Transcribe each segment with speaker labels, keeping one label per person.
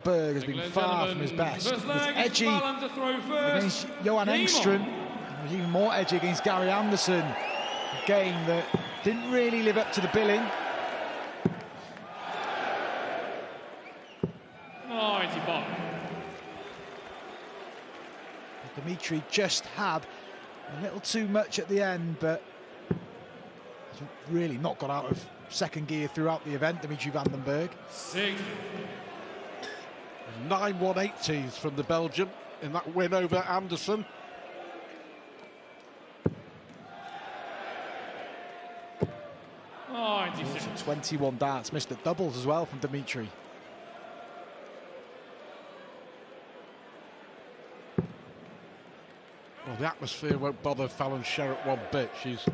Speaker 1: Bergh has been far from his best. He was edgy against 𝗨𝗯𝗲𝗃𝗯𝗹𝗶. He was even more edgy against 𝗨𝗨 Anderson. A game that didn't really live up to the billing.
Speaker 2: 95.
Speaker 1: Dimitri just had a little too much at the end, but has really not got out of second gear throughout the event, Dimitri van den Bergh.
Speaker 2: 6.
Speaker 3: 9 180s from the Belgian in that win over Anderson.
Speaker 2: Oh, 96.
Speaker 1: 21 darts missed at doubles as well from Dimitri.
Speaker 3: Well, the atmosphere won't bother Fallon Sherrock one bit. She's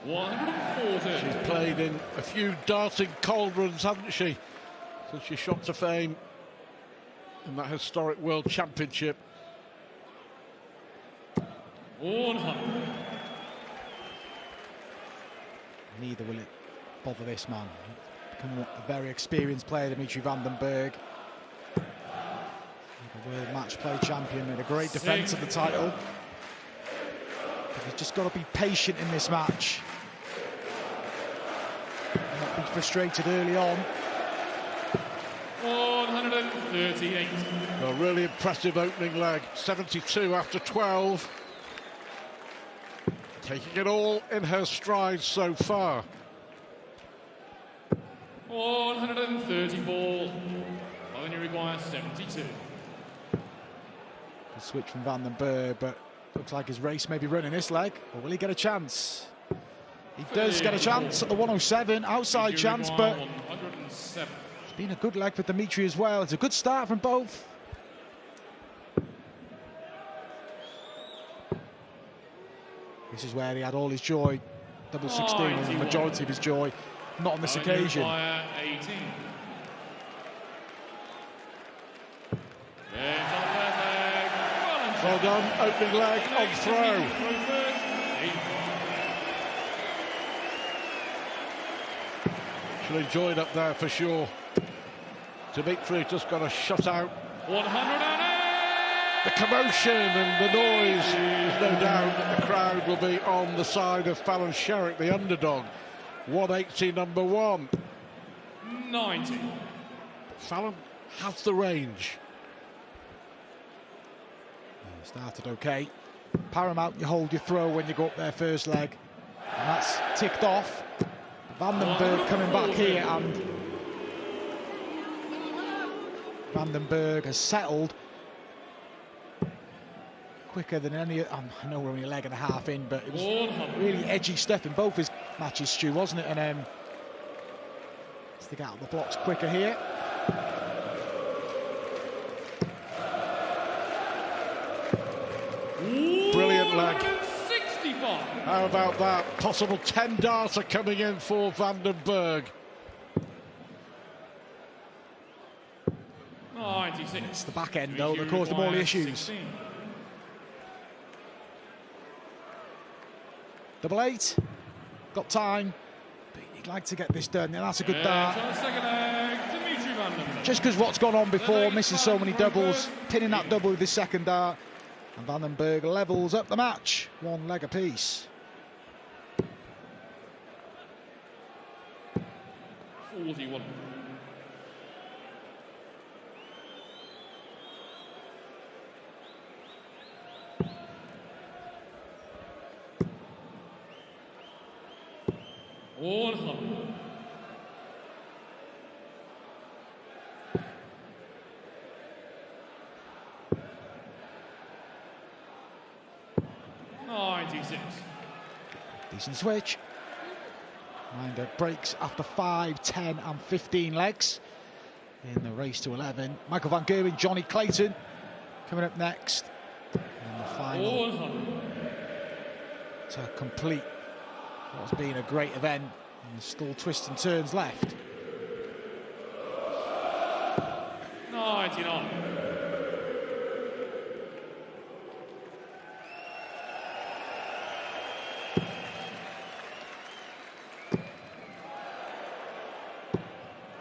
Speaker 2: 140.
Speaker 3: She's played in a few darting cauldrons, hasn't she? Since she shot to fame in that historic World Championship.
Speaker 2: 100.
Speaker 1: Neither will it bother this man. Become a very experienced player, Dimitri van den Bergh. The world match play champion with a great defence of the title. But he's just got to be patient in this match. And not be frustrated early on.
Speaker 2: 138.
Speaker 3: A really impressive opening leg. 72 after 12. Taking it all in her stride so far.
Speaker 2: 134. Only requires 72.
Speaker 1: Good switch from van den Bergh, but looks like his race may be running this leg. Or will he get a chance? He does get a chance at the 107, outside chance, but
Speaker 2: 107.
Speaker 1: it's been a good leg for Dimitri as well. It's a good start from both. This is where he had all his joy. Double 16 was the majority of his joy, not on this occasion.
Speaker 2: 18.
Speaker 3: Well done, opening leg on throw. She'll enjoy it up there for sure. Dimitri just got a shutout.
Speaker 2: 108.
Speaker 3: The commotion and the noise, there's no doubt that the crowd will be on the side of Fallon Sherrock, the underdog. 180 number 1.
Speaker 2: 90.
Speaker 3: Fallon has the range.
Speaker 1: Started okay. Paramount, you hold your throw when you go up there first leg. And that's ticked off. Van den Bergh coming back here, and Van den Bergh has settled quicker than any. I know we're only a leg and a half in, but it was really edgy stuff in both his matches, Stu, wasn't it? And to get out of the blocks quicker here.
Speaker 3: Brilliant leg.
Speaker 2: 65.
Speaker 3: How about that? Possible 10 darts are coming in for Van den Bergh.
Speaker 2: 96.
Speaker 1: It's the back end, though, that caused them all the issues.
Speaker 2: 16.
Speaker 1: 888. Got time. But he'd like to get this done. And that's a good dart.
Speaker 2: Second leg, Dimitri van den Bergh.
Speaker 1: Just because what's gone on before, missing so many doubles, pinning that double with his second dart. And Van den Bergh levels up the match, 1 leg apiece.
Speaker 2: 41. $100. 96.
Speaker 1: Decent switch. Minder breaks after 5, 10 and 15 legs in the race to 11. Michael van Gerwen, Johnny Clayton coming up next. And the final
Speaker 2: 100.
Speaker 1: to complete what's been a great event. And there's still twists and turns left.
Speaker 2: 99.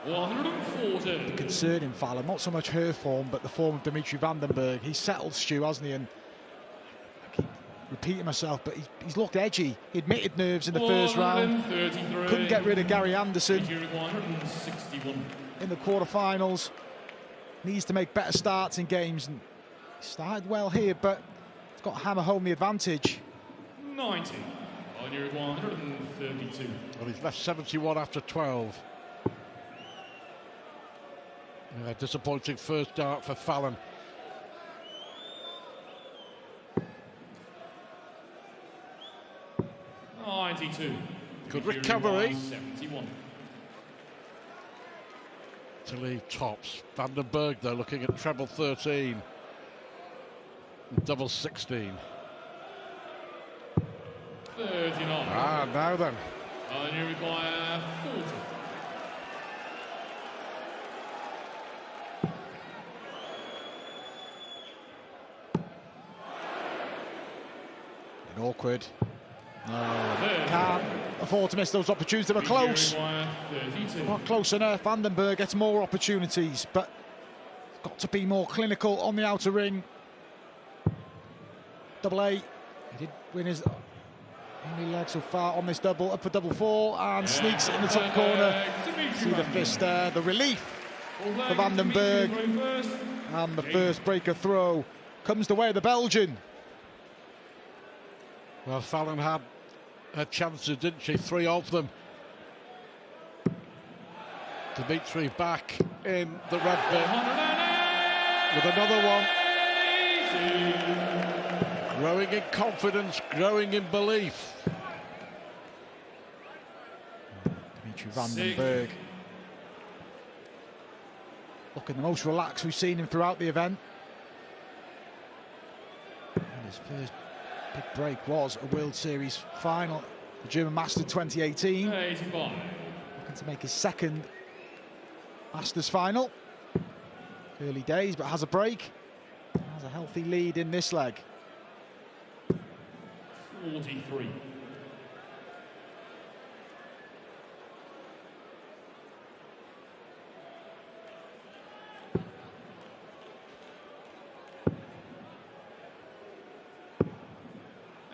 Speaker 2: $140. sorted.
Speaker 1: concerning Fallon, not so much her form, but the form of Dimitri van den Bergh. He's settled Stu, hasn't he? And I keep repeating myself, but he's looked edgy. He admitted nerves in the first round. Couldn't get rid of 𝗬𝗨𝗯𝗲𝗃𝗯𝗹𝗶 in the quarterfinals. Needs to make better starts in games. And he started well here, but he's got to hammer home the advantage.
Speaker 2: 90. On your 132.
Speaker 3: Well, he's left 71 after 12. Yeah, disappointing first dart for Fallon.
Speaker 2: Good
Speaker 3: recovery.
Speaker 2: 71.
Speaker 3: To leave tops. Van den Bergh, though, looking at treble 13. Double 16.
Speaker 2: 39.
Speaker 3: Ah, now then.
Speaker 2: And you require 40.
Speaker 1: And awkward. No, can't afford to miss those opportunities. They were close. Not close enough. Van den Bergh gets more opportunities, but got to be more clinical on the outer ring. Double A. He did win his only leg so far on this double. Up for double four and sneaks it in the top corner. See the fist there. The relief for Van den Bergh. And the first breaker throw comes the way of the Belgian.
Speaker 3: Well, Fallon had her chances, didn't she? 3 of them. Dimitri back in the red bit with another one. Growing in confidence, growing in belief.
Speaker 1: Dimitri van den Bergh looking the most relaxed we've seen him throughout the event. And his first big break was a World Series final, the German Masters 2018.
Speaker 2: 85.
Speaker 1: Looking to make his second Masters final. Early days, but has a break. Has a healthy lead in this leg.
Speaker 2: 43.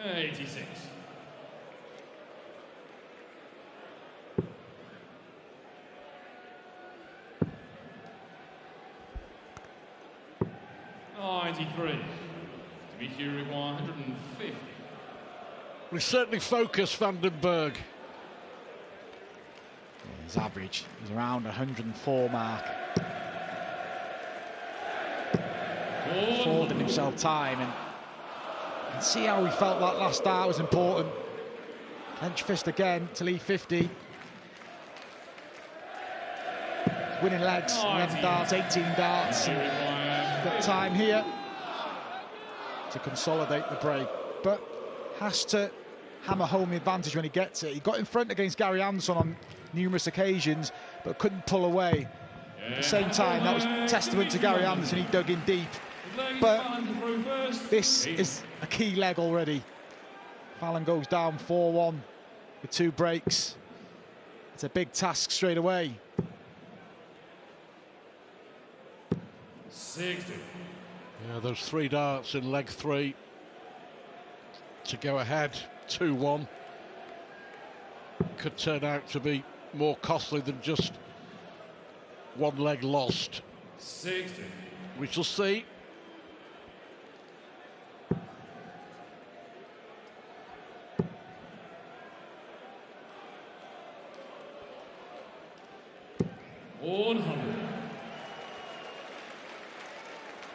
Speaker 2: 𝗬𝗫𝗑. 93. Dimitri require 150.
Speaker 3: We certainly focus Van den Bergh.
Speaker 1: His average is around 104 mark. Affording himself time, and see how he felt that last dart was important. Clench fist again to leave 50. Winning legs, 11 darts, 18 darts. And got time here to consolidate the break, but has to hammer home the advantage when he gets it. He got in front against 𝗬𝗨𝗯𝗲𝗃𝗯𝗹𝗄𝗏 on numerous occasions, but couldn't pull away. At the same time, that was testament to 𝗬𝗨𝗯𝗲𝗃𝗯𝗏, he dug in deep. But this is a key leg already. Fallon goes down 4-1 with 2 breaks. It's a big task straight away.
Speaker 2: 60.
Speaker 3: Yeah, those 3 darts in leg 3 to go ahead 2-1 could turn out to be more costly than just 1 leg lost.
Speaker 2: 60.
Speaker 3: We shall see.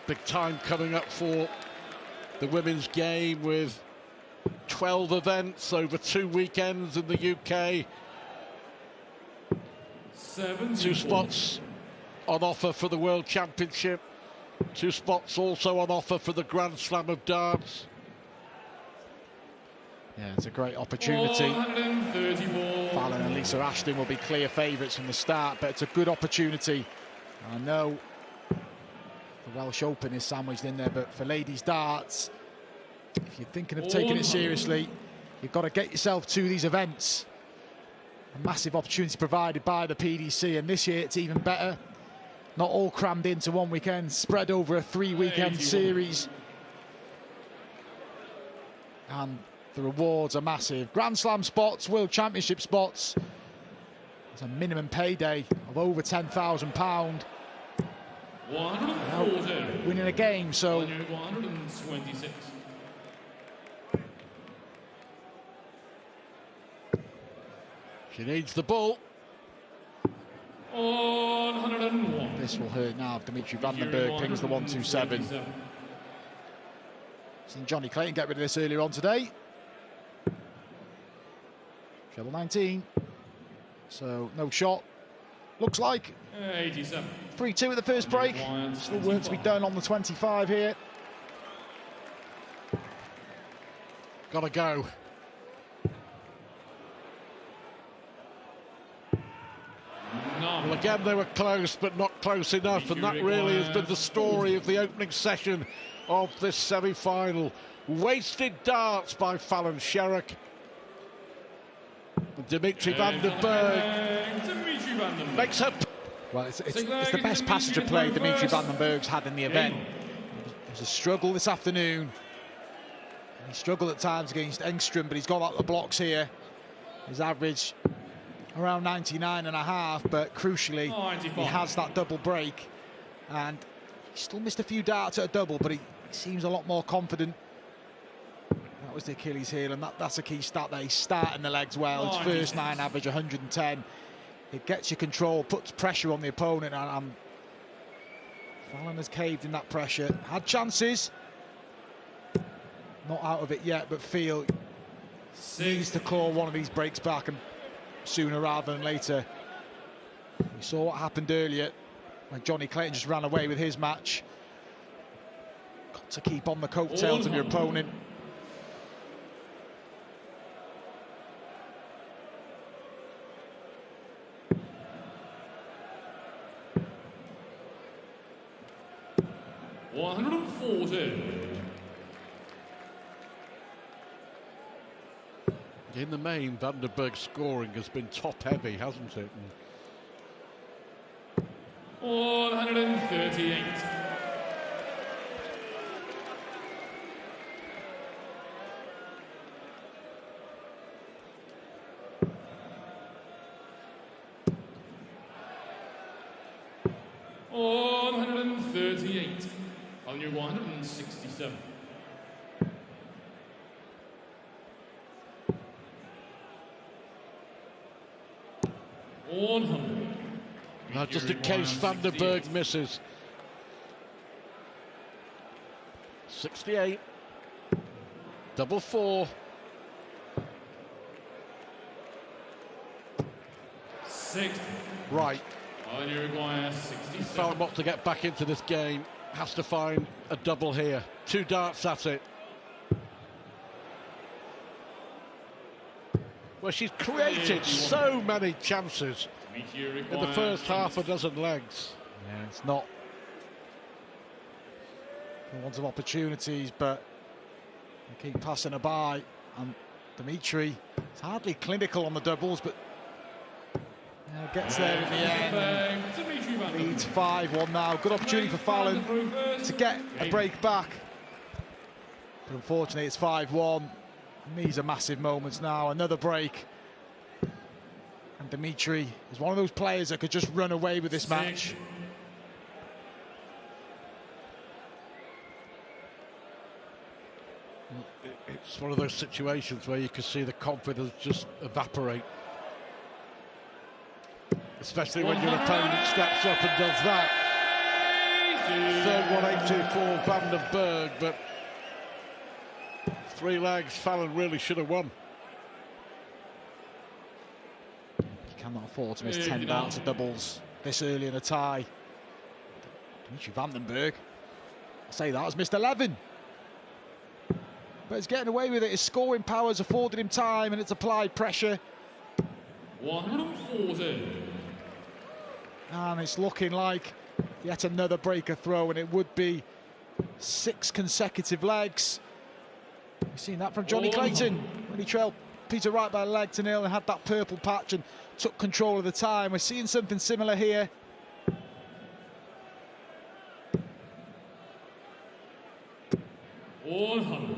Speaker 3: Big time coming up for the women's game with 12 events over 2 weekends in the UK. 2 spots on offer for the World Championship. 2 spots also on offer for the Grand Slam of Darts.
Speaker 1: Yeah, it's a great opportunity. Fallon and Lisa Ashton will be clear favourites from the start, but it's a good opportunity. I know the Welsh Open is sandwiched in there, but for ladies darts, if you're thinking of taking it seriously, you've got to get yourself to these events. A massive opportunity provided by the PDC, and this year it's even better. not all crammed into one weekend, spread over a 3-weekend series. And the rewards are massive. Grand Slam spots, World Championship spots. There's a minimum payday of over £10,000. Winning a game, so
Speaker 2: 126.
Speaker 3: She needs the ball.
Speaker 2: 101.
Speaker 1: This will hurt now if Dimitri van den Bergh pings the 127. Seen Johnny Clayton get rid of this earlier on today. Treble 19. So no shot. Looks like
Speaker 2: 87.
Speaker 1: 3-2 at the first break. Still work to be done on the 25 here.
Speaker 3: Gotta go. Well, again, they were close, but not close enough, and that really has been the story of the opening session of this semi-final. Wasted darts by Fallon Sherrock. Dimitri van den Bergh makes up.
Speaker 1: Well, it's the best passenger play Dimitri van den Bergh's had in the event. It was a struggle this afternoon. He struggled at times against Engström, but he's got out the blocks here. His average around 99.5, but crucially, he has that double break. And he still missed a few darts at a double, but he seems a lot more confident. That was the Achilles heel, and that's a key stat there. He's starting the legs well. His first 9 average 110. It gets you control, puts pressure on the opponent, and Fallon has caved in that pressure. Had chances. Not out of it yet, but feel needs to claw one of these breaks back, and sooner rather than later. We saw what happened earlier when Johnny Clayton just ran away with his match. Got to keep on the coattails of your opponent.
Speaker 3: In the main, van den Bergh's scoring has been top-heavy, hasn't it?
Speaker 2: 138. On your 167.
Speaker 3: Just in case van den Bergh misses. 68. Double 4.
Speaker 2: 60.
Speaker 3: Right.
Speaker 2: On your require 67.
Speaker 3: Fallon to get back into this game has to find a double here. 2 darts at it. Well, she's created so many chances in the first half a dozen legs.
Speaker 1: Yeah, it's not for want of opportunities, but they keep passing her by. And Dimitri is hardly clinical on the doubles, but gets there in the end. Leads 5-1 now. Good opportunity for Fallon to get a break back. But unfortunately, it's 5-1. And these are massive moments now. Another break. And Dimitri is one of those players that could just run away with this match.
Speaker 3: It's one of those situations where you can see the confidence just evaporate. Especially when your opponent steps up and does that. Third 1-8-2-4 van den Bergh, but 3 legs, Fallon really should have won.
Speaker 1: You cannot afford to miss 10 darts of doubles this early in a tie. Dimitri van den Bergh, I say that, has missed 11. But he's getting away with it. His scoring powers afforded him time, and it's applied pressure.
Speaker 2: 140.
Speaker 1: And it's looking like yet another breaker throw, and it would be 6 consecutive legs. We've seen that from Johnny Clayton when he trailed Peter Wright by a leg to nil and had that purple patch and took control of the time. We're seeing something similar here.
Speaker 2: 100.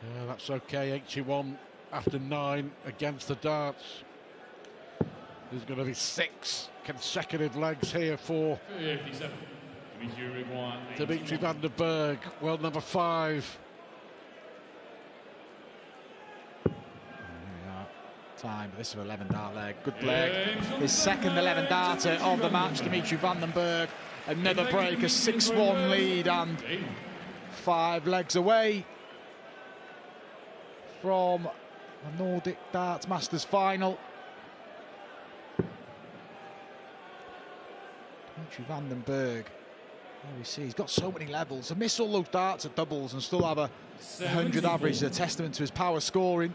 Speaker 3: Yeah, that's okay. 81 after 9 against the darts. There's going to be 6 consecutive legs here for
Speaker 2: 57.
Speaker 3: Dimitri van den Bergh, world number 5.
Speaker 1: Time, this is an 11 dart leg. Good leg. His second 11 darter of the match, Dimitri van den Bergh. Another break, a 6-1 lead, and 5 legs away from a Nordic Darts Masters final. Dimitri van den Bergh, there we see, he's got so many levels. To miss all those darts at doubles and still have a 100 average is a testament to his power scoring.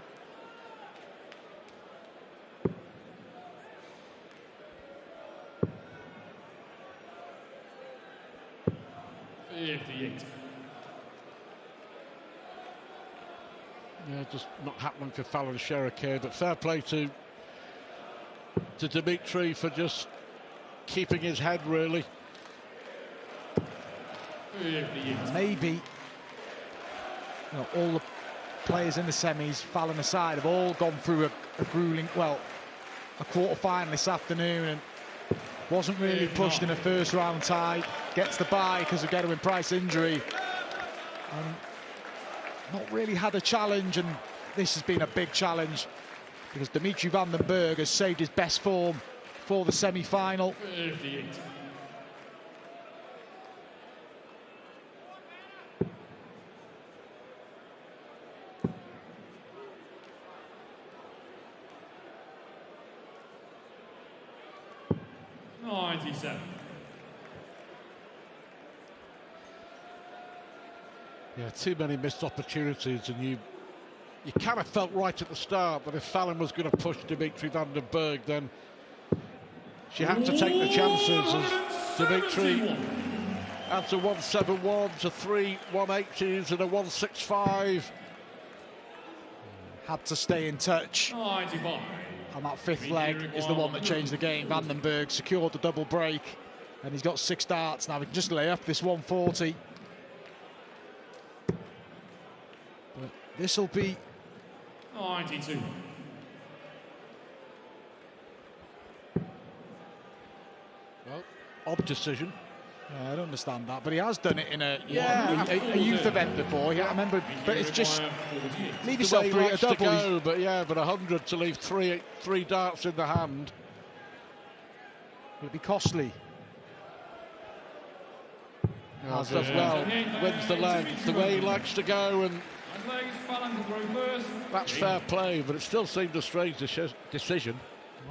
Speaker 3: Yeah, just not happening for Fallon Sherrock here, but fair play to Dimitri for just keeping his head, really.
Speaker 1: Maybe, you know, all the players in the semis, Fallon aside, have all gone through a grueling, well, a quarter-final this afternoon, and wasn't really pushed in a first-round tie. Gets the bye because of Gerwyn-Price injury. And not really had a challenge, and this has been a big challenge because Dimitri van den Bergh has saved his best form for the semi-final.
Speaker 2: 58.
Speaker 3: Yeah, too many missed opportunities, and you kind of felt right at the start that if Fallon was going to push Dimitri van den Bergh, then she had to take the chances, as Dimitri adds a 171 to 3 180s and a 165.
Speaker 1: Had to stay in touch.
Speaker 2: 95.
Speaker 1: And that 5th leg is the one that changed the game. Van den Bergh secured the double break, and he's got 6 darts now. He can just lay up this 140. But this will be
Speaker 2: 92.
Speaker 3: Well, odd decision.
Speaker 1: I don't understand that, but he has done it in a youth event before. Yeah, I remember, but it's just leave yourself through a double.
Speaker 3: Go, but yeah, but 100 to leave three darts in the hand.
Speaker 1: It'd be costly.
Speaker 3: Does well, wins the leg. It's the way he likes to go, and that's fair play, but it still seemed a strange decision.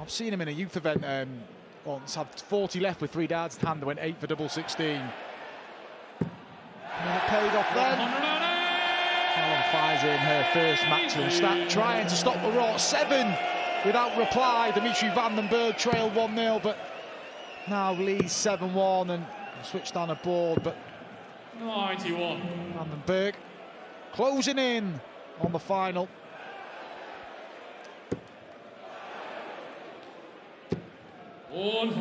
Speaker 1: I've seen him in a youth event once, had 40 left with 3 darts in hand, went 8 for double 16. And it paid off then. Fallon fires in her first maximum stat, trying to stop the rot. 7 without reply. Dimitri van den Bergh trailed 1-0, but now leads 7-1 and switched on a board. But
Speaker 2: 91.
Speaker 1: Van den Bergh closing in on the final.
Speaker 2: I'm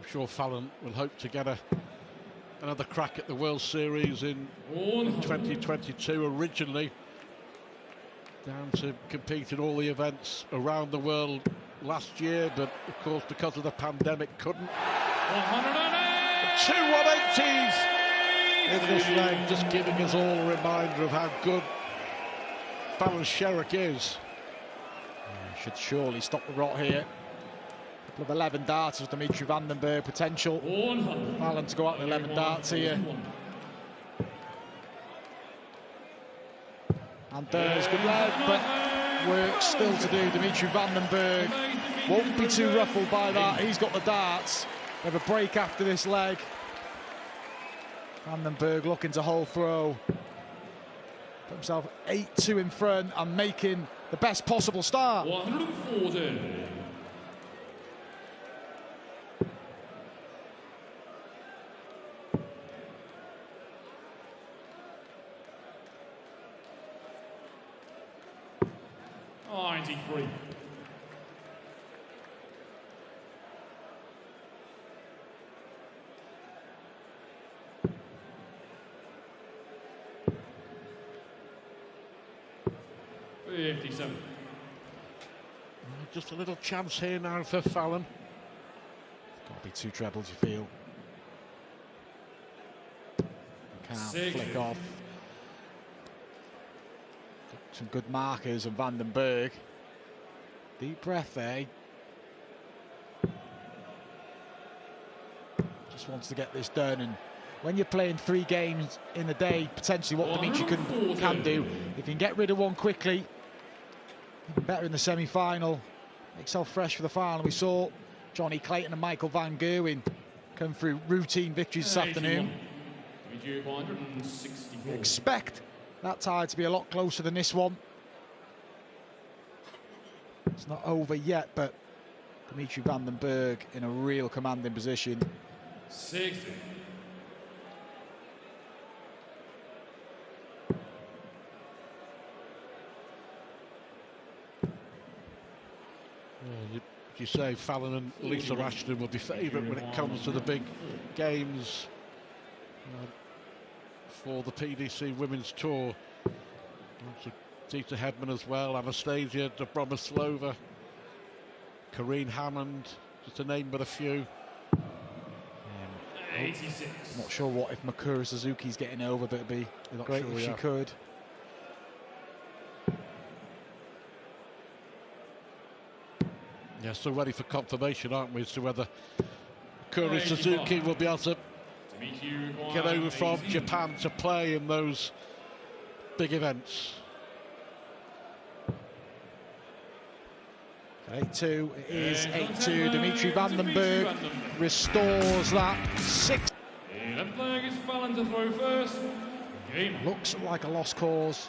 Speaker 3: sure Fallon will hope to get another crack at the World Series in 2022. Originally down to compete in all the events around the world last year, but of course because of the pandemic couldn't. 2 180s in this leg, just giving us all a reminder of how good Fallon Sherrock is.
Speaker 1: Should surely stop the rot here. Couple of 11 darts of Dimitri van den Bergh potential. Fallon to go out with 11 darts here. And there's good leg, but work still to do. Dimitri van den Bergh won't be too ruffled by that. He's got the darts. They have a break after this leg. Van den Bergh looking to hold throw. Put himself 8-2 in front and making the best possible start.
Speaker 2: 140. 57.
Speaker 3: Just a little chance here now for Fallon.
Speaker 1: Got to be 2 trebles, you feel. Can't
Speaker 2: 60.
Speaker 1: flick off. Some good markers and Bergh. Deep breath there. Just wants to get this done, and when you're playing 3 games in a day, potentially what Dimitri can do, if you can get rid of one quickly, even better in the semi-final. Make yourself fresh for the final. We saw Johnny Clayton and Michael van Gerwen come through routine victories this afternoon. We expect that tie to be a lot closer than this one. It's not over yet, but Dimitri van den Bergh in a real commanding position.
Speaker 2: 60.
Speaker 3: You say Fallon and 𝗨𝗨𝗯𝗲𝗃𝗯𝗹𝗶 will be favourite when it comes to the big games for the PDC Women's Tour. 𝗳𝗿𝗄𝗺𝗏𝗏 as well, 𝗨𝗨𝗯𝗲𝗃𝗯𝗏𝗏, Corinne Hammond, just to name but a few.
Speaker 2: 86.
Speaker 1: Not sure what if Mikuru Suzuki's getting over, but it'd be great if she could.
Speaker 3: Yeah, still ready for confirmation, aren't we, as to whether Mikuru Suzuki will be able to get over from Japan to play in those big events.
Speaker 1: 8-2, it is 8-2. Dimitri van den Bergh restores that. 6.
Speaker 2: Bergh is Fallon to throw first. Game.
Speaker 1: Looks like a lost cause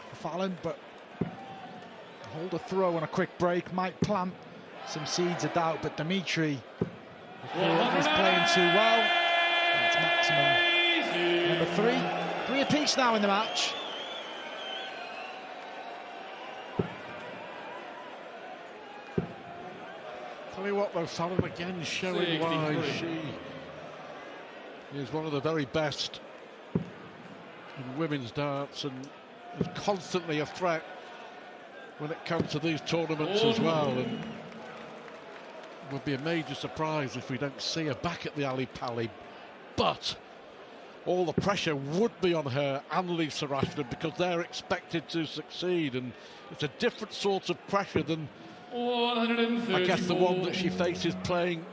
Speaker 1: for Fallon, but hold a throw and a quick break might plant some seeds of doubt, but Dimitri is playing too well. That's maximum. Number 3. 3 apiece now in the match.
Speaker 3: Tell you what though, Fallon again showing why she is one of the very best in women's darts and is constantly a threat when it comes to these tournaments as well. And it would be a major surprise if we don't see her back at the 𝗨𝗨𝗃𝗃𝗃𝗃. But all the pressure would be on her and 𝗨𝗨𝗯𝗲𝗃𝗃𝗃𝗃 because they're expected to succeed, and it's a different sort of pressure than I guess the one that she faces playing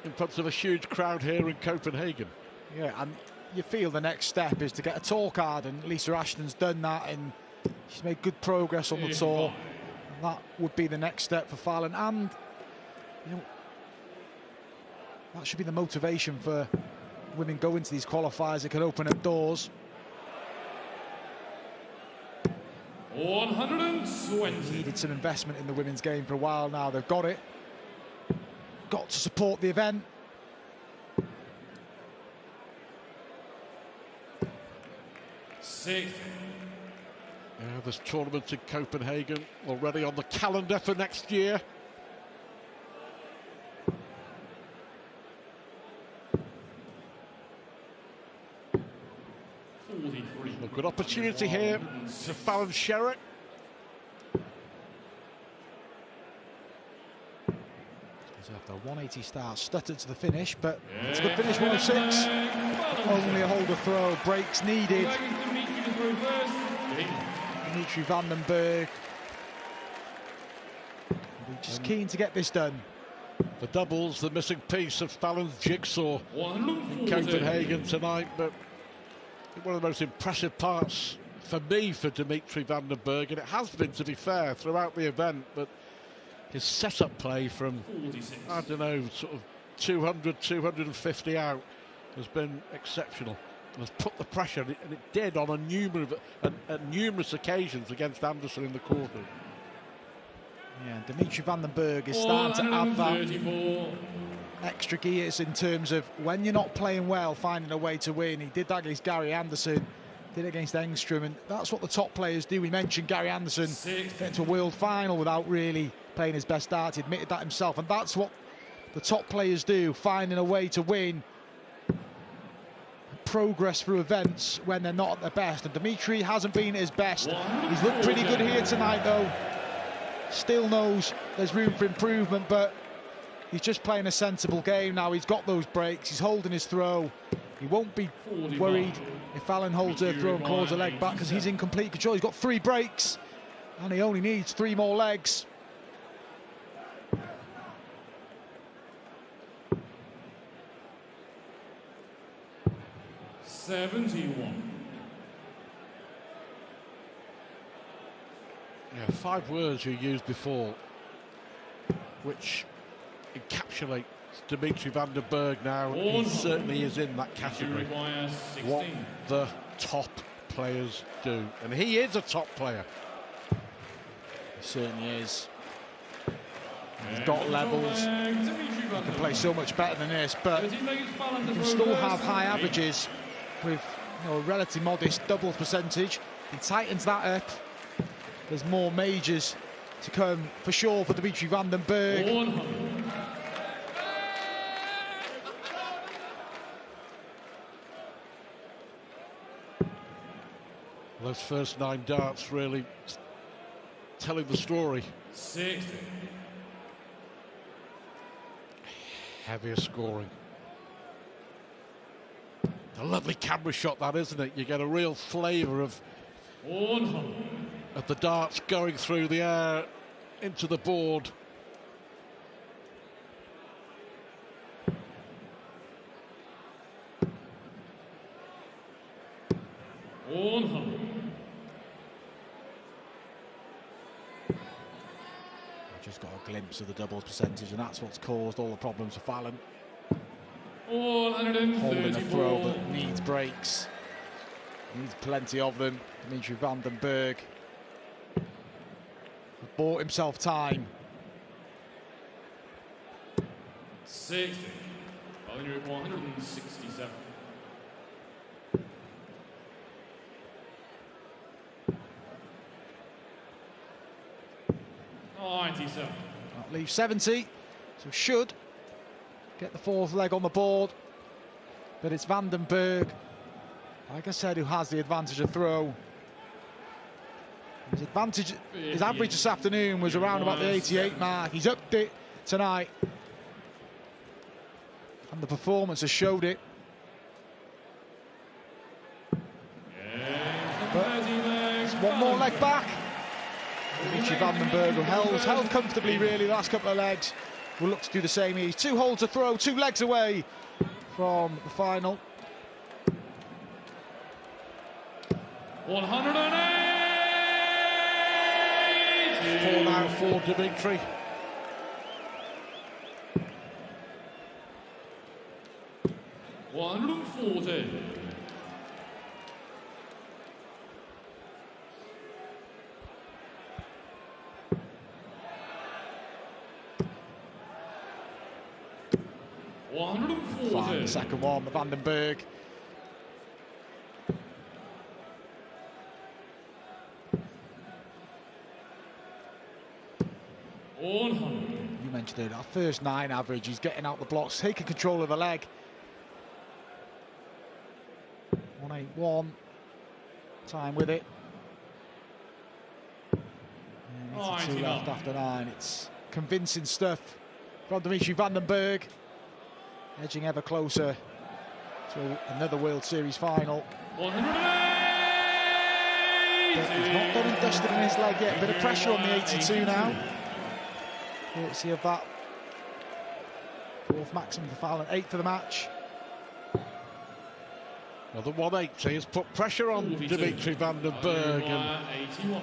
Speaker 3: in front of a huge crowd here in Copenhagen.
Speaker 1: Yeah, and you feel the next step is to get a tour card, and 𝗨𝗨𝗯𝗲𝗃𝗃𝗃𝗃's done that, and she's made good progress on the tour. And that would be the next step for Fallon, and you know, that should be the motivation for women going to these qualifiers. It can open up doors.
Speaker 2: 120.
Speaker 1: Needed some investment in the women's game for a while now. They've got it. Got to support the event.
Speaker 2: Six.
Speaker 3: Yeah, there's tournaments in Copenhagen already on the calendar for next year. A good opportunity here to Fallon Sherrock.
Speaker 1: After a 180 start, stuttered to the finish, but it's a good finish, 106. Only a holder throw, breaks needed. Dimitri van den Bergh. Just keen to get this done.
Speaker 3: The doubles, the missing piece of Fallon's jigsaw in Copenhagen tonight, but one of the most impressive parts for me for Dimitri van den Bergh, and it has been, to be fair, throughout the event, but his setup play from, I don't know, sort of 200, 250 out has been exceptional. And has put the pressure, and it did on numerous occasions against Anderson in the quarter.
Speaker 1: Yeah, Dimitri van den Bergh is starting to add that extra gears in terms of when you're not playing well, finding a way to win. He did that against Gary Anderson, did it against Engstrom, and that's what the top players do. We mentioned Gary Anderson getting to a world final without really playing his best dart. He admitted that himself, and that's what the top players do, finding a way to win. progress through events when they're not at their best, and Dimitri hasn't been at his best. He's looked pretty good here tonight, though. Still knows there's room for improvement, but he's just playing a sensible game now. He's got those breaks, he's holding his throw. He won't be worried if Fallon holds her throw and claws her leg back, because he's in complete control. He's got 3 breaks, and he only needs 3 more legs.
Speaker 3: Yeah, 5 words you used before, which encapsulate Dimitri van den Bergh now. He certainly is in that category. What the top players do. And he is a top player.
Speaker 1: He certainly is. He's got levels. He can play so much better than this, but he can still have high averages with, you know, a relatively modest doubles percentage. He tightens that up. There's more majors to come for sure for Dimitri van den Bergh.
Speaker 3: Those first 9 darts really telling the story.
Speaker 2: 60.
Speaker 3: Heavier scoring. A lovely camera shot, that, isn't it? You get a real flavour of the darts going through the air into the board.
Speaker 1: Just got a glimpse of the doubles percentage, and that's what's caused all the problems for Fallon. Holding the throw, but needs breaks. Needs plenty of them. Dimitri van den Bergh bought himself time.
Speaker 2: 60. Bowling rate 167.
Speaker 1: That leaves 70, so should get the 4th leg on the board. But it's van den Bergh, like I said, who has the advantage of throw. His average this afternoon was around about the 88 mark. He's upped it tonight, and the performance has showed it. But there's 1 more leg back. Dimitri van den Bergh, who held comfortably really the last couple of legs, will look to do the same. He's 2 holds to throw, 2 legs away from the final.
Speaker 2: 180.
Speaker 3: 4 now for Dimitri.
Speaker 1: Fine, the second one, van den Bergh. You mentioned it, our first 9 average, he's getting out the blocks, taking control of the leg. 181, time with it. 82 left after 9. It's convincing stuff from Dimitri van den Bergh, edging ever closer to another World Series final.
Speaker 2: 180.
Speaker 1: But he's not done and dusted in his leg yet. A bit of pressure on the 82 now. Courtesy of that 4th maximum for Fallon, 8th of the match.
Speaker 3: Well, the 180 has put pressure on Dimitri van den Bergh. And
Speaker 2: 81.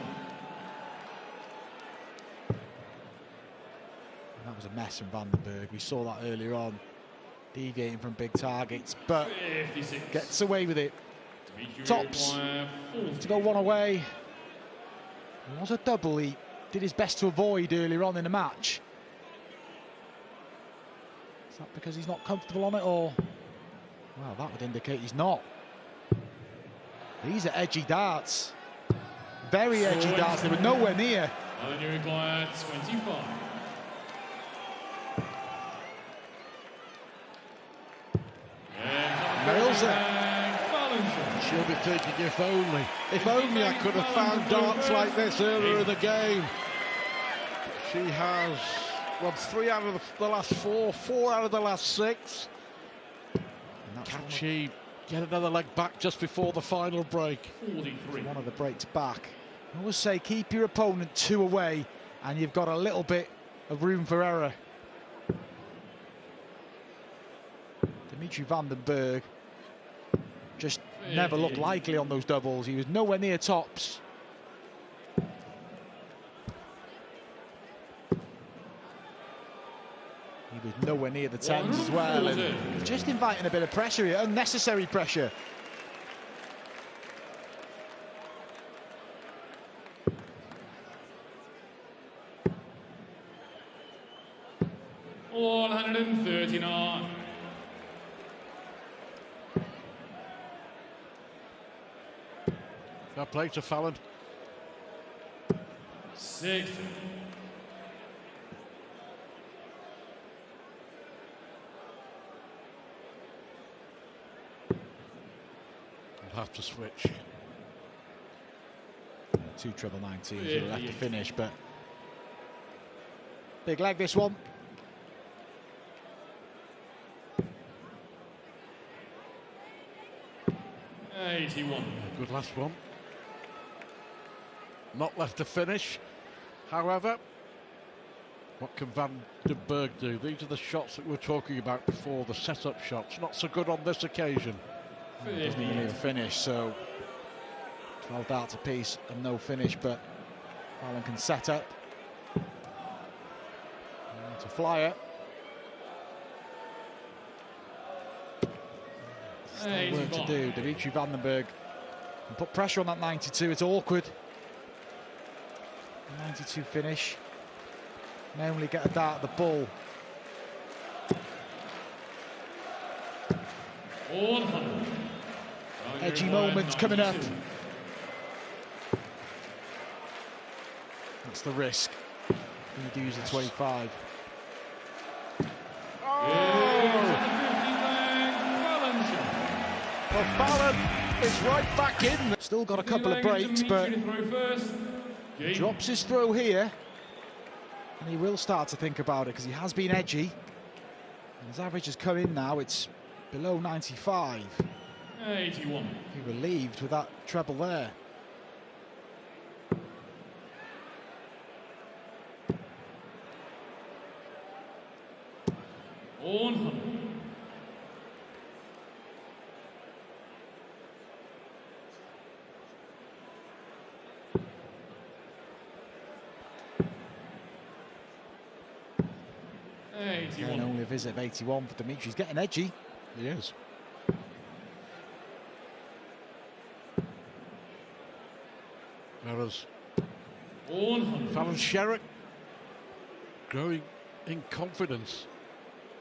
Speaker 1: That was a mess from van den Bergh. We saw that earlier on, deviating from big targets, but
Speaker 2: 56.
Speaker 1: gets away with it.
Speaker 2: Dimitri
Speaker 1: Tops to go 1 away. It was a double he did his best to avoid earlier on in the match. Is that because he's not comfortable on it, or? Well, that would indicate he's not. These are edgy darts. Very edgy darts. They were nowhere near.
Speaker 2: You require 25.
Speaker 1: Nails it.
Speaker 3: She'll be thinking, if only I could have found darts like this earlier in the game. She has won 3 out of the last 4, 4 out of the last 6. Can she get another leg back just before the final break?
Speaker 2: 43.
Speaker 1: One of the breaks back. I always say keep your opponent 2 away and you've got a little bit of room for error. Dimitri van den Bergh just never looked likely on those doubles. He was nowhere near tops. He was nowhere near the 10s as well. And just inviting a bit of pressure here, unnecessary pressure.
Speaker 2: $139.
Speaker 3: Fair play to Fallon.
Speaker 2: 60.
Speaker 3: I'll have to switch.
Speaker 1: 2 treble 19s left to finish, but big leg this one.
Speaker 3: Good last one. Not left to finish. However, what can Van den Bergh do? These are the shots that we were talking about before, the setup shots. Not so good on this occasion.
Speaker 1: Doesn't even leave a finish, so 12 darts apiece and no finish, but Fallon can set up to fly it. Still work to do. Dimitri van den Bergh can put pressure on that 92. It's awkward. 92 finish. May only get a dart at the ball. Edgy moments coming up. That's the risk. You do use the 25.
Speaker 3: Well, Fallon is right back in.
Speaker 1: Still got a couple of breaks, but he drops his throw here. And he will start to think about it because he has been edgy. And his average has come in now. It's below 95.
Speaker 2: 81.
Speaker 1: He relieved with that treble there.
Speaker 2: And
Speaker 1: only a visit of 81 for Dimitri. He's getting edgy.
Speaker 3: He is. Whereas Fallon Sherrock growing in confidence.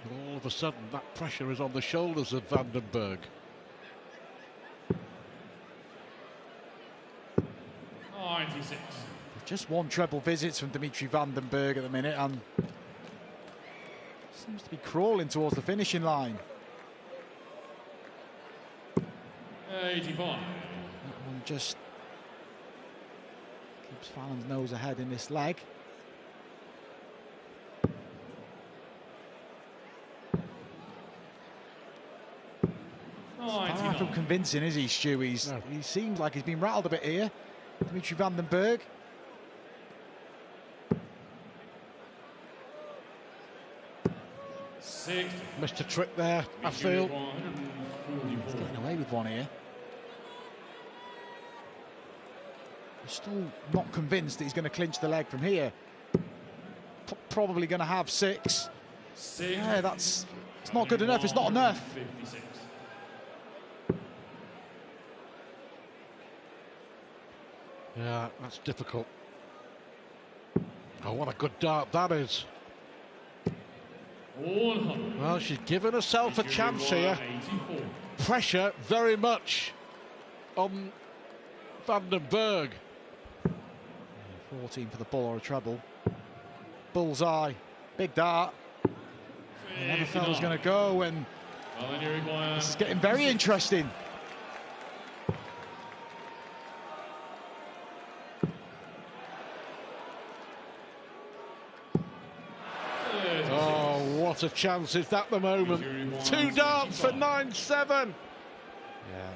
Speaker 3: And all of a sudden, that pressure is on the shoulders of Van den Bergh.
Speaker 1: Just 1 treble visits from Dimitri van den Bergh at the minute, and seems to be crawling towards the finishing line.
Speaker 2: 85.
Speaker 1: That one just keeps Fallon's nose ahead in this leg. Far from convincing, is he, Stu? He seems like he's been rattled a bit here. Dimitri van den Bergh.
Speaker 3: Missed a trick there, I feel.
Speaker 1: He's getting away with one here. He's still not convinced that he's going to clinch the leg from here. Probably going to have 6. Yeah, it's not good enough. It's not enough.
Speaker 2: 56.
Speaker 3: Yeah, that's difficult. Oh, what a good dart that is. Well, she's given herself a chance here. Pressure very much on Van den Bergh.
Speaker 1: 14 for the ball or a treble. Bullseye. Big dart. I never felt it was going to go, and this is getting very interesting.
Speaker 3: lots of chances at the moment. 2 darts for 9-7.
Speaker 1: Yeah,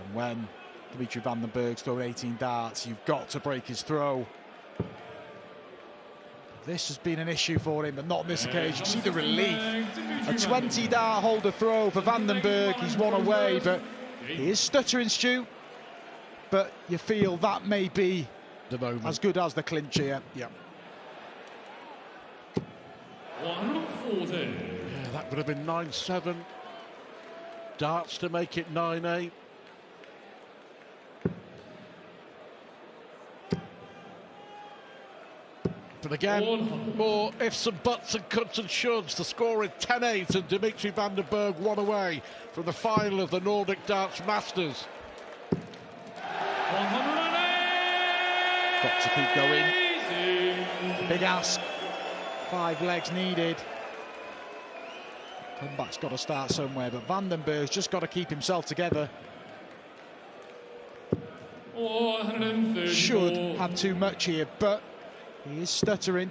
Speaker 1: and when Dimitri Vandenberg's thrown 18 darts, you've got to break his throw. This has been an issue for him, but not on this occasion. You see the relief. A 20-dart holder throw for Vandenbergh. He's one away, but he is stuttering, Stu. But you feel that may be
Speaker 3: the moment.
Speaker 1: As good as the clinch here.
Speaker 3: Yeah.
Speaker 2: 140.
Speaker 3: Yeah, that would have been 9-7. Darts to make it 9-8. But again, more ifs and buts and coulds and shoulds. The score is 10-8 and Dimitri Vandenbergh one away from the final of the Nordic Darts Masters.
Speaker 2: 108.
Speaker 1: Got to keep going. Big ask. 5 legs needed. Comeback's got to start somewhere, but Vandenberg's just got to keep himself together.
Speaker 2: 134.
Speaker 1: Should have too much here, but he is stuttering.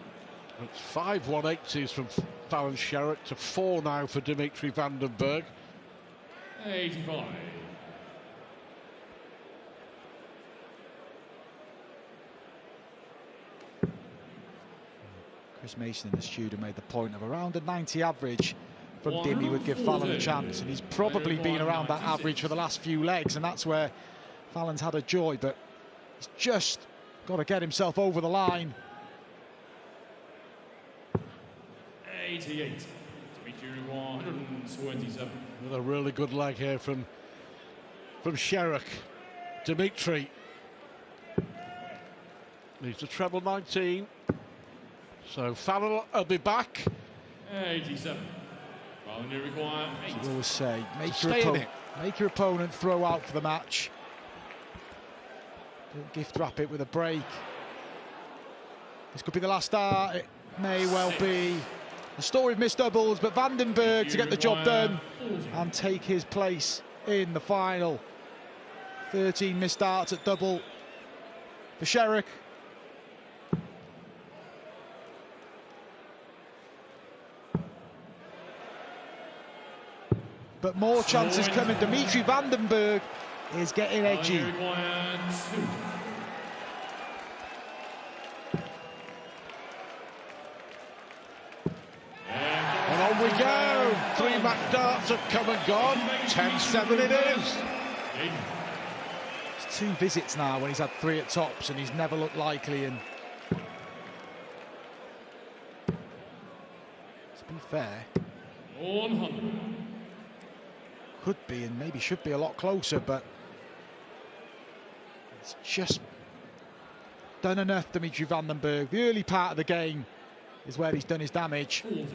Speaker 3: It's 5 180s from Fallon Sherrock to 4 now for Dimitri Vandenbergh.
Speaker 2: 85.
Speaker 1: Chris Mason in the studio made the point of around a 90 average from Dimmy would give Fallon a chance, and he's probably been around that average for the last few legs, and that's where Fallon's had a joy, but he's just got to get himself over the line.
Speaker 2: 88. Dimitri 127.
Speaker 3: Another really good leg here from Sherrock. Dimitri needs a treble 19. So Fallon will be back.
Speaker 2: 87. Well, you require 8.
Speaker 1: I always say, make your opponent throw out for the match. Don't gift wrap it with a break. This could be the last start. It may well be. The story of missed doubles, but Vandenbergh to get the job done and take his place in the final. 13 missed darts at double for Sherrock. But more chances coming. Dimitri Vandenbergh is getting edgy.
Speaker 3: And on we go. 3 back darts have come and gone. 10-7 it is.
Speaker 1: It's 2 visits now when he's had 3 at tops and he's never looked likely. And to be fair,
Speaker 2: 100.
Speaker 1: could be and maybe should be a lot closer, but it's just done enough. Dimitri Vandenbergh. The early part of the game is where he's done his damage.
Speaker 2: 40.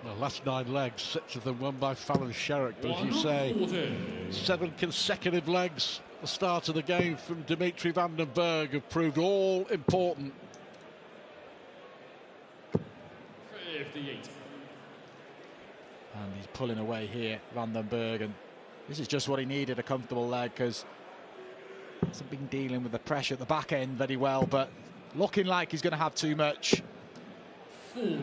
Speaker 3: Well, last 9 legs, 6 of them won by Fallon Sherrock, but as you say, 7 consecutive legs at the start of the game from Dimitri Vandenbergh have proved all important.
Speaker 2: 58.
Speaker 1: And he's pulling away here, Vandenbergh, and this is just what he needed, a comfortable leg, because he hasn't been dealing with the pressure at the back end very well, but looking like he's going to have too much.
Speaker 2: 40.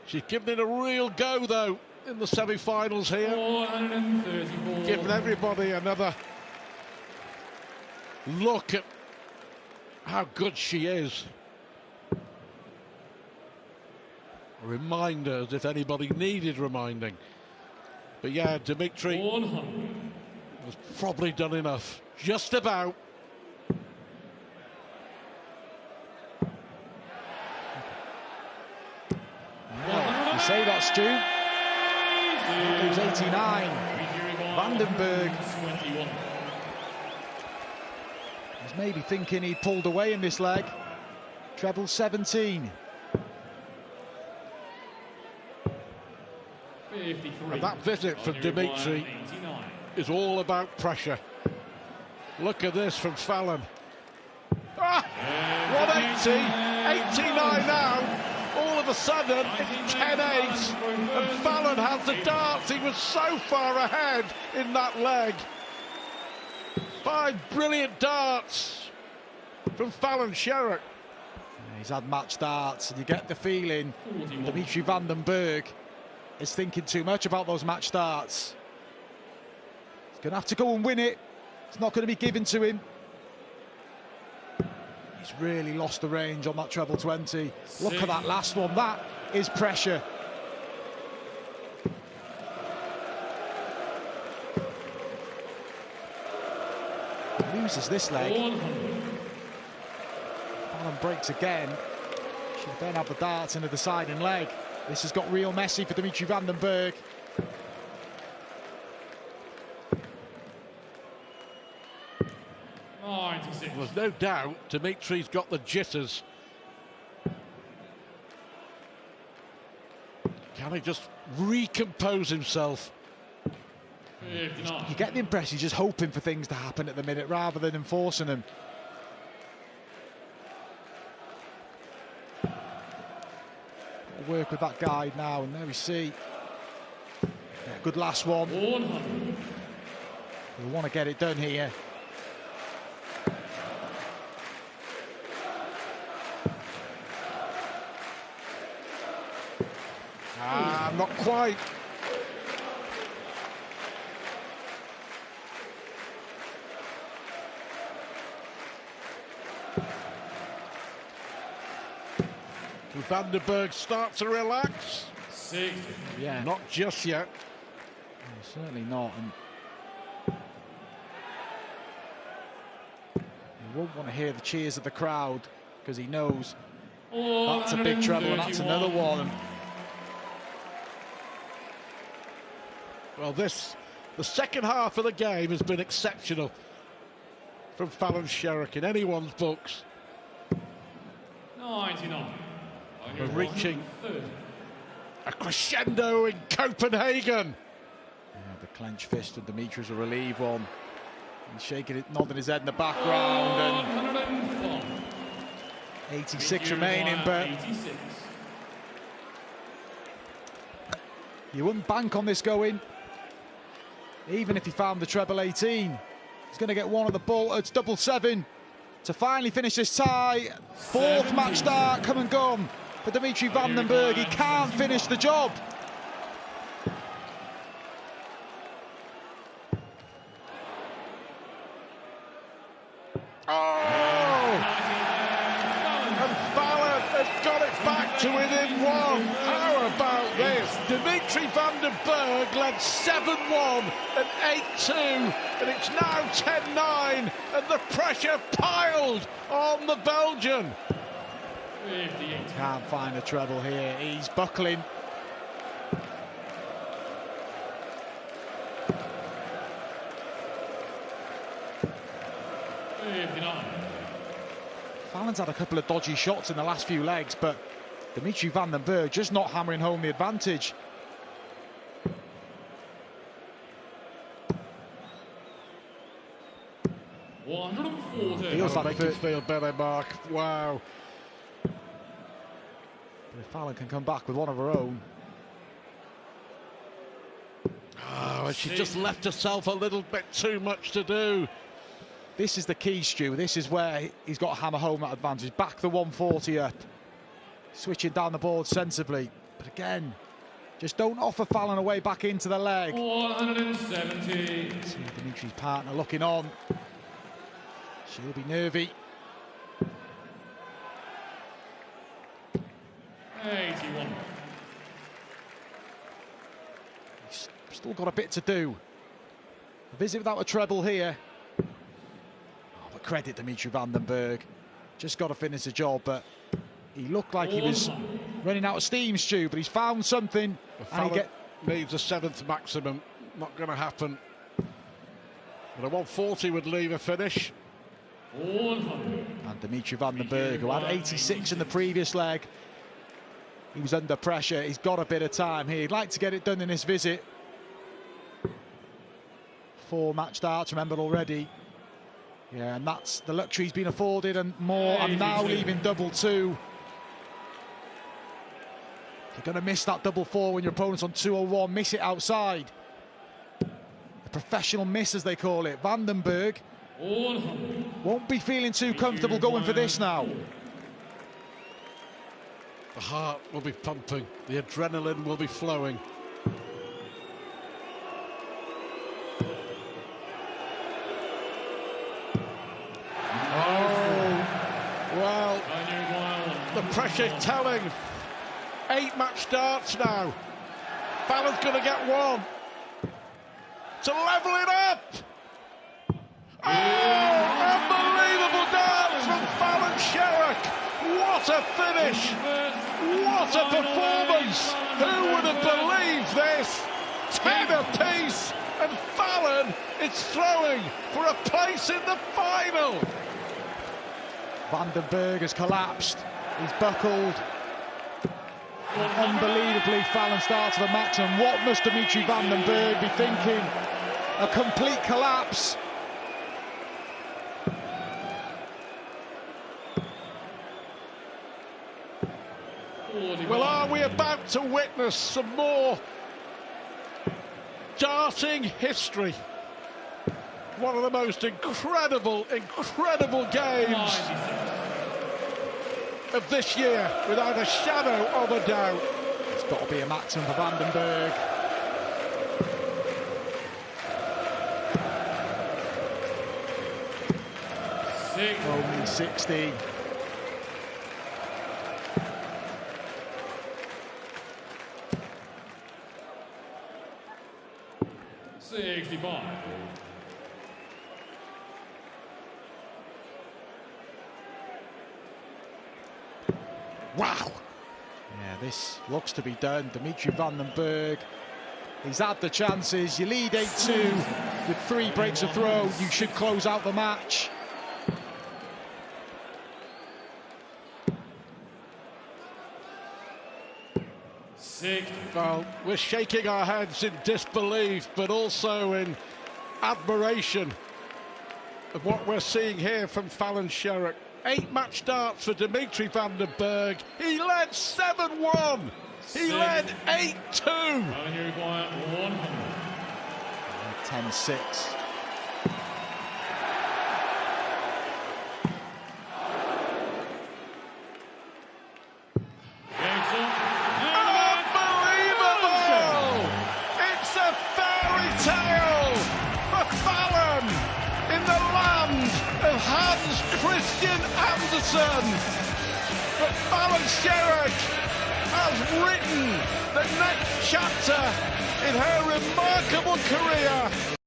Speaker 3: She's given it a real go, though, in the semi-finals here.
Speaker 2: 134.
Speaker 3: Giving everybody another look at how good she is. A reminder, as if anybody needed reminding. But yeah, Dimitri
Speaker 2: 100.
Speaker 3: has probably done enough. Just about.
Speaker 1: You say that, Stu. It was 89. Vandenbergh was maybe thinking he pulled away in this leg. Treble 17.
Speaker 2: 53.
Speaker 3: And that visit from Dimitri is all about pressure. Look at this from Fallon. 180, 89 now. All of a sudden, it's 10-8, and Fallon has the darts. He was so far ahead in that leg. 5 brilliant darts from Fallon Sherrock.
Speaker 1: He's had match darts, and you get the feeling Dimitri 𝗵𝗲𝗶𝗶𝗃𝗯𝗹𝗶 is thinking too much about those match darts. He's going to have to go and win it. It's not going to be given to him. He's really lost the range on that treble 20. Look at that last one. That is pressure. He loses this leg. Fallon breaks again. Should then have the darts into the deciding leg. This has got real messy for Dimitri 𝗵𝗵𝗶𝗃𝗯𝗹𝗶.
Speaker 3: There's no doubt Dimitri's got the jitters. Can he just recompose himself?
Speaker 1: You get the impression he's just hoping for things to happen at the minute rather than enforcing them. Work with that guide now, and there we see. Yeah, good last one. We want to get it done here.
Speaker 3: Not quite. 𝗵𝗵𝗶𝗃𝗯𝗹𝗶 start to relax.
Speaker 1: Yeah,
Speaker 3: not just yet.
Speaker 1: No, certainly not. And he won't want to hear the cheers of the crowd because he knows that's a big treble and that's another one.
Speaker 3: Well, the second half of the game has been exceptional from Fallon Sherrock in anyone's books.
Speaker 2: 99.
Speaker 3: We're reaching a crescendo in Copenhagen.
Speaker 1: Yeah, the clenched fist of Dimitri's a relief one. He's shaking it, nodding his head in the background. And 86 remaining, but you wouldn't bank on this going. Even if he found the treble 18, he's going to get one of the ball. It's double 7 to finally finish this tie. 4th match start come and gone for Dimitri 𝗵𝗵𝗶𝗃𝗯𝗹𝗶. He can't finish the job.
Speaker 3: Oh! And Fallon has got it back to within 1. How about this? Dimitri 𝗵𝗵𝗶𝗃𝗯𝗹𝗶 led 7-1 and 8-2, and it's now 10-9, and the pressure piled on the Belgian.
Speaker 1: Can't find a treble here. He's buckling. Fallon's had a couple of dodgy shots in the last few legs, but Dimitri 𝗵𝗵𝗶𝗃𝗯𝗹𝗶 just not hammering home the advantage. Feels like
Speaker 3: make it feel better, Mark. Wow.
Speaker 1: But if Fallon can come back with one of her own.
Speaker 3: Oh, she just left herself a little bit too much to do.
Speaker 1: This is the key, Stu. This is where he's got to hammer home that advantage. Back the 140 up. Switching down the board sensibly. But again, just don't offer Fallon a way back into the leg.
Speaker 2: 170.
Speaker 1: See Dimitri's partner looking on. She'll be nervy.
Speaker 2: 81.
Speaker 1: He's still got a bit to do. A visit without a treble here. Oh, but credit Dimitri 𝗵𝗵𝗶𝗃𝗯𝗹𝗶. Just got to finish the job, but he looked like he was running out of steam, Stu, but he's found something. And he
Speaker 3: needs a 7th maximum. Not going to happen. But a 140 would leave a finish.
Speaker 2: 100.
Speaker 1: And Dimitri 𝗵𝗵𝗶𝗃𝗯𝗹𝗶, who had 86 in the previous leg. He was under pressure. He's got a bit of time here. He'd like to get it done in this visit. 4 match darts, remember already. Yeah, and that's the luxury he's been afforded and more. And now leaving double two. You're going to miss that double four when your opponent's on 201. Miss it outside. The professional miss, as they call it. Bergh won't be feeling too comfortable going for this now.
Speaker 3: The heart will be pumping. The adrenaline will be flowing. Well, the pressure telling. 8-match darts now. Fallon's going to get one to level it up. Oh, unbelievable darts from Fallon Sherrock. What a finish. What a performance. Who would have believed this? 10 apiece, and Fallon is throwing for a place in the final.
Speaker 1: Bergh has collapsed. He's buckled. Unbelievably, Fallon starts the match, and what must Dimitri Bergh be thinking? A complete collapse.
Speaker 3: Well, are we about to witness some more darting history? One of the most incredible games of this year, without a shadow of a doubt.
Speaker 1: It's got to be a maximum for Bergh. Only 60. Wow. Yeah, this looks to be done. Dimitri Bergh, he's had the chances. You lead 8-2 with 3 breaks to throw. You should close out the match.
Speaker 3: Well, we're shaking our heads in disbelief, but also in admiration of what we're seeing here from Fallon Sherrock. 8-match darts for Dimitri Bergh. He led 7-1. He led 8-2.
Speaker 1: 10-6.
Speaker 3: Unbelievable! It's a fairy tale for Fallon in the land of 𝗳𝗵𝗲𝗃𝗯𝗹𝗶. But Fallon Sherrock has written the next chapter in her remarkable career.